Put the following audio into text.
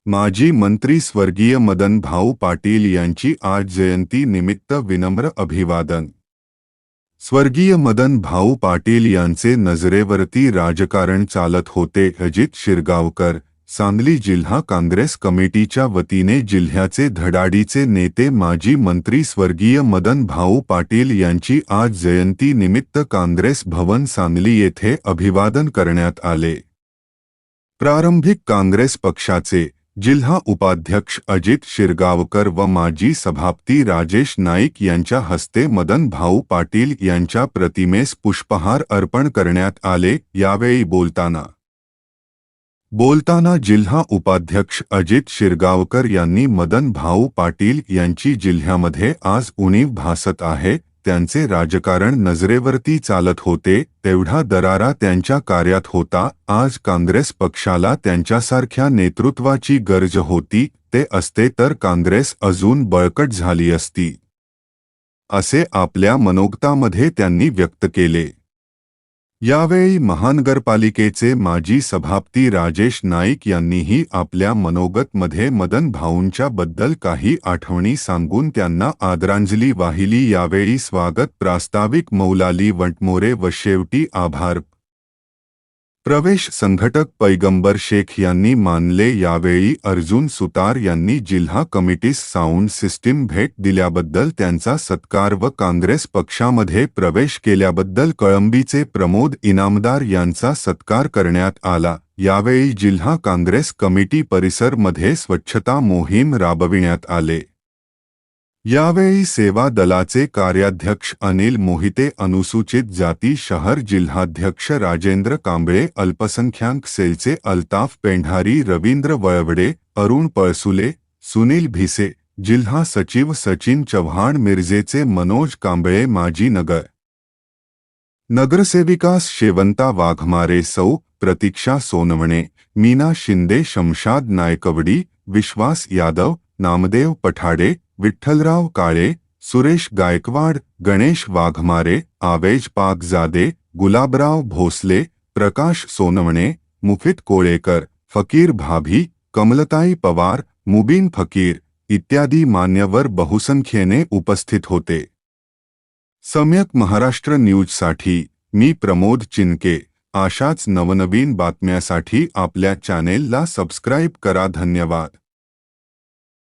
माजी मंत्री स्वर्गीय मदन भाऊ पाटील यांची आज जयंती निमित्त विनम्र अभिवादन। स्वर्गीय मदन भाऊ पाटील यांचे नजरेवरती राजकारण चालत होते। अजित शिरगावकर, सांगली जिल्हा काँग्रेस कमिटीच्या वतीने जिल्ह्याचे धडाडीचे नेते माजी मंत्री स्वर्गीय मदन भाऊ पाटील यांची आज जयंती निमित्त काँग्रेस भवन सांगली येथे अभिवादन करण्यात आले। प्रारंभिक काँग्रेस पक्षाचे जिल्हा उपाध्यक्ष अजित शिरगावकर व माजी सभापती राजेश नाईक यांच्या हस्ते मदन भाऊ पाटील यांच्या प्रतिमेस पुष्पहार अर्पण करण्यात आले। यावेळी बोलताना जिल्हा उपाध्यक्ष अजित शिरगावकर यांनी मदन भाऊ पाटील यांची जिल्ह्यामध्ये आज उणीव भासत आहे। त्यांचे राजकारण नजरेवरती चालत होते, तेवढा दरारा त्यांच्या कार्यात होता। आज काँग्रेस पक्षाला त्यांच्यासारख्या नेतृत्वाची गरज होती, ते असते तर काँग्रेस अजून बळकट झाली असती, असे आपल्या मनोगतामध्ये त्यांनी व्यक्त केले। यावेळी महानगरपालिकेचे माजी सभापती राजेश नाईक यांनीही आपल्या मनोगतमध्ये मदन भाऊंच्या बद्दल काही आठवणी सांगून त्यांना आदरांजली वाहिली। यावेळी स्वागत प्रास्ताविक मौलाली वंटमोरे व शेवटी आभार प्रवेश संघटक पैगंबर शेख यांनी मानले। यावेळी अर्जुन सुतार यांनी जिल्हा कमिटीस साऊंड सिस्टीम भेट दिल्याबद्दल त्यांचा सत्कार व काँग्रेस पक्षामध्ये प्रवेश केल्याबद्दल कळंबीचे प्रमोद इनामदार यांचा सत्कार करण्यात आला। यावेळी जिल्हा काँग्रेस कमिटी परिसर मध्ये स्वच्छता मोहीम राबविण्यात आले। यावेळी सेवा दलाचे कार्याध्यक्ष अनिल मोहिते, अनुसूचित जाती शहर जिल्हाध्यक्ष राजेंद्र कांबळे, अल्पसंख्याक सेलचे अल्ताफ पेंढारी, रवींद्र वळवडे, अरुण पळसुले, सुनील भिसे, जिल्हा सचिव सचिन चव्हाण, मिरजेचे मनोज कांबळे, माजी नगरसेविकास शेवंता वाघमारे, सौ प्रतीक्षा सोनवणे, मीना शिंदे, शमशाद नायकवडी, विश्वास यादव, नामदेव पठाडे, विठ्ठलराव काळे, सुरेश गायकवाड, गणेश वाघमारे, आवेज पाकजादे, गुलाबराव भोसले, प्रकाश सोनवणे, मुफित कोळेकर, फकीर भाभी, कमलताई पवार, मुबीन फकीर इत्यादी मान्यवर बहुसंख्येने उपस्थित होते। सम्यक महाराष्ट्र न्यूजसाठी मी प्रमोद चिनके। अशाच नवनवीन बातम्यासाठी आपल्या चॅनेलला सबस्क्राईब करा। धन्यवाद।